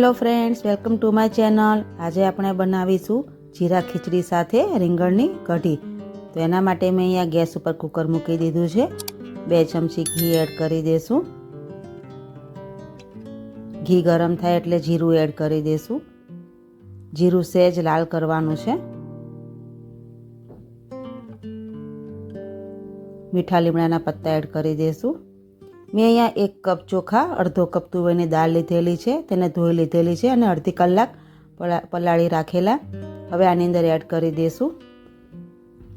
Hello friends, welcome to my channel. આજે આપણે બનાવીશું જીરા ખીચડી સાથે રીંગણની કઢી। તો એના માટે મેં અહીંયા ગેસ ઉપર કુકર મૂકી દીધું છે। 2 ચમચી ઘી એડ કરી દેશું। ઘી ગરમ થાય એટલે જીરું એડ કરી દેશું। જીરું સહેજ લાલ કરવાનું છે। મીઠા લીમડાના પત્તા એડ કરી દેશું। મેં અહીંયા 1 કપ ચોખા, અડધો કપ તુવેરની દાળ લીધેલી છે, તેને ધોઈ લીધેલી છે અને અડધી કલાક પલાળી રાખેલા। હવે આની અંદર એડ કરી દઈશું।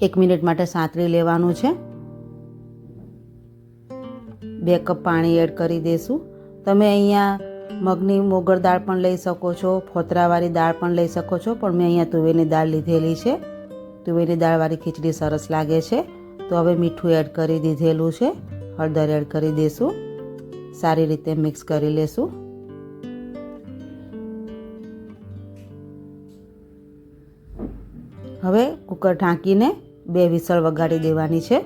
1 મિનિટ માટે સાંતળી લેવાનું છે। 2 કપ પાણી એડ કરી દઈશું। તમે અહીંયા મગની મોગર દાળ પણ લઈ શકો છો, ફોતરાવાળી દાળ પણ લઈ શકો છો, પણ મેં અહીંયા તુવેરની દાળ લીધેલી છે। તુવેરની દાળવાળી ખીચડી સરસ લાગે છે। તો હવે મીઠું એડ કરી દીધેલું છે। હળદર એડ કરી દઈશું। સારી રીતે મિક્સ કરી લેશું। હવે કુકર ઢાંકીને 2 વિસલ વગાડી દેવાની છે।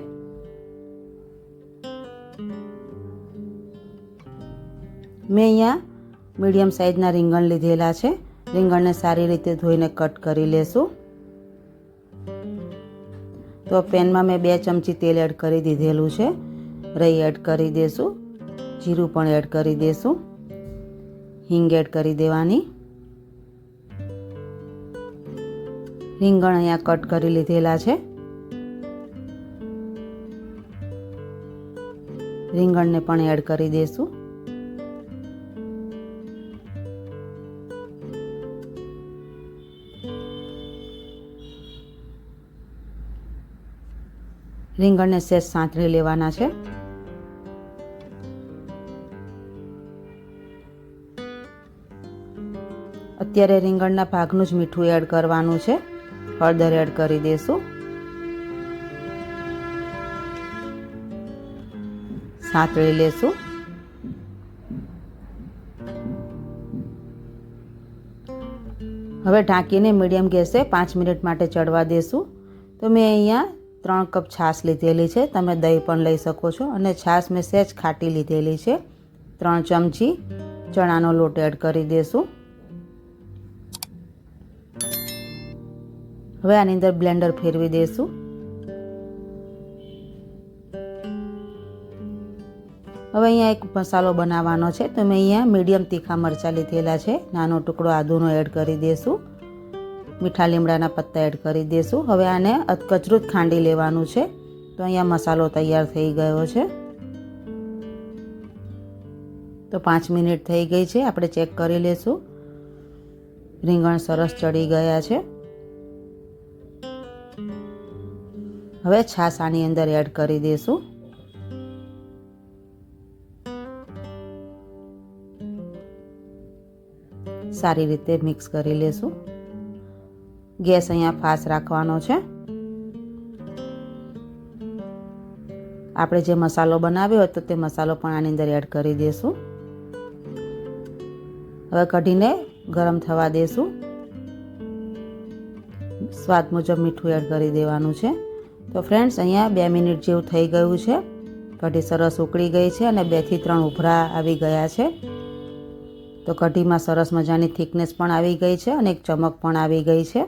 મેં અહીંયા મીડિયમ સાઇઝના રીંગણ લીધેલા છે। રીંગણને સારી રીતે ધોઈને કટ કરી લેશું। તો પેનમાં મેં 2 ચમચી તેલ એડ કરી દીધેલું છે। રાઈ એડ કરી દેશું। જીરું પણ એડ કરી દેશું। હિંગ એડ કરી દેવાની। રીંગણ અહીંયા કટ કરી લીધેલા છે। રીંગણને પણ એડ કરી દેશું। રીંગણને સહેજ સાંતળી લેવાના છે। અત્યારે રીંગણના ભાગનું જ મીઠું એડ કરવાનું છે। હળદર એડ કરી દેશું। સાંતળી લેશું। હવે ઢાંકીને મીડિયમ ગેસે 5 મિનિટ માટે ચડવા દેશું। તો મેં અહીંયા 3 કપ છાશ લીધેલી છે। તમે દહીં પણ લઈ શકો છો અને છાશ મેં સહેજ ખાટી લીધેલી છે। 3 ચમચી ચણાનો લોટ એડ કરી દેશું। હવે આની અંદર બ્લેન્ડર ફેરવી દેશું। હવે અહીંયા એક મસાલો બનાવવાનો છે। તો મેં અહીંયા મીડિયમ તીખા મરચાં લીધેલા છે। નાનો ટુકડો આદુનો એડ કરી દેશું। મીઠા લીમડાના પત્તા એડ કરી દેશું। હવે આને અધકચરું જ ખાંડી લેવાનું છે। તો અહીંયા મસાલો તૈયાર થઈ ગયો છે। તો 5 મિનિટ થઈ ગઈ છે, આપણે ચેક કરી લેશું। રીંગણ સરસ ચડી ગયા છે। હવે છાશ આની અંદર એડ કરી દેશું। સારી રીતે મિક્સ કરી લેશું। ગેસ અહીંયા ફાસ્ટ રાખવાનો છે। આપણે જે મસાલો બનાવ્યો હતો તે મસાલો પણ આની અંદર એડ કરી દેશું। હવે કઢીને ગરમ થવા દેશું। સ્વાદ મુજબ મીઠું એડ કરી દેવાનું છે। તો ફ્રેન્ડ્સ, અહીંયા 2 મિનિટ જેવું થઈ ગયું છે। કઢી સરસ ઉકળી ગઈ છે અને 2 થી 3 ઉભરા આવી ગયા છે। તો કઢીમાં સરસ મજાની થિકનેસ પણ આવી ગઈ છે અને એક ચમક પણ આવી ગઈ છે।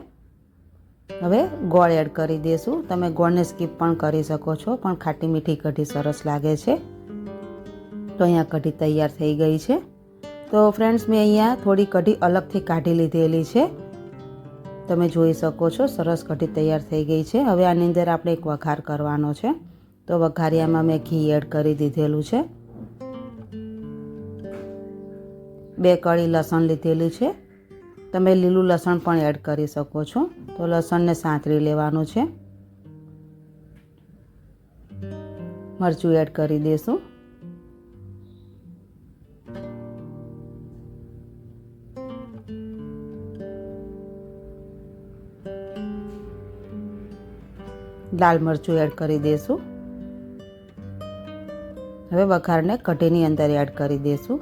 હવે ગોળ એડ કરી દેશું। તમે ગોળને સ્કીપ પણ કરી શકો છો, પણ ખાટી મીઠી કઢી સરસ લાગે છે। તો અહીંયા કઢી તૈયાર થઈ ગઈ છે। તો ફ્રેન્ડ્સ, મેં અહીંયા થોડી કઢી અલગથી કાઢી લીધેલી છે। તમે જોઈ શકો છો સરસ કઢી તૈયાર થઈ ગઈ છે। હવે આની અંદર આપણે એક વઘાર કરવાનો છે। તો વઘારિયામાં મેં ઘી એડ કરી દીધેલું છે। 2 કળી લસણ લીધેલું છે। તમે લીલું લસણ પણ એડ કરી શકો છો। તો લસણને સાંતળી લેવાનું છે। મરચું એડ કરી દેશું। લાલ મરચું એડ કરી દેશું। હવે વઘારને કઢીની અંદર એડ કરી દેશું।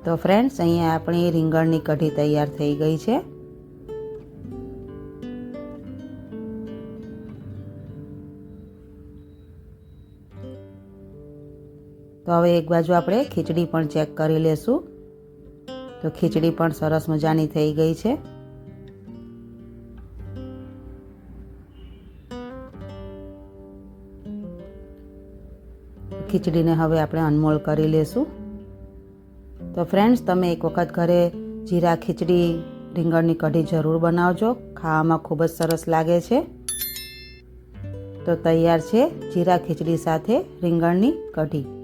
તો ફ્રેન્ડ્સ, અહીંયા આપણી રીંગણની કઢી તૈયાર થઈ ગઈ છે। તો હવે એક બાજુ આપણે ખીચડી પણ ચેક કરી લેશું। તો ખીચડી પણ સરસ મજાની થઈ ગઈ છે. ખીચડીને હવે આપણે અનમોલ કરી લેશું. તો ફ્રેન્ડ્સ, તમે એક વખત ઘરે જીરા ખીચડી રીંગણની કઢી જરૂર બનાવજો. ખાવામાં ખૂબ જ સરસ લાગે છે. તો તૈયાર છે જીરા ખીચડી સાથે રીંગણની કઢી.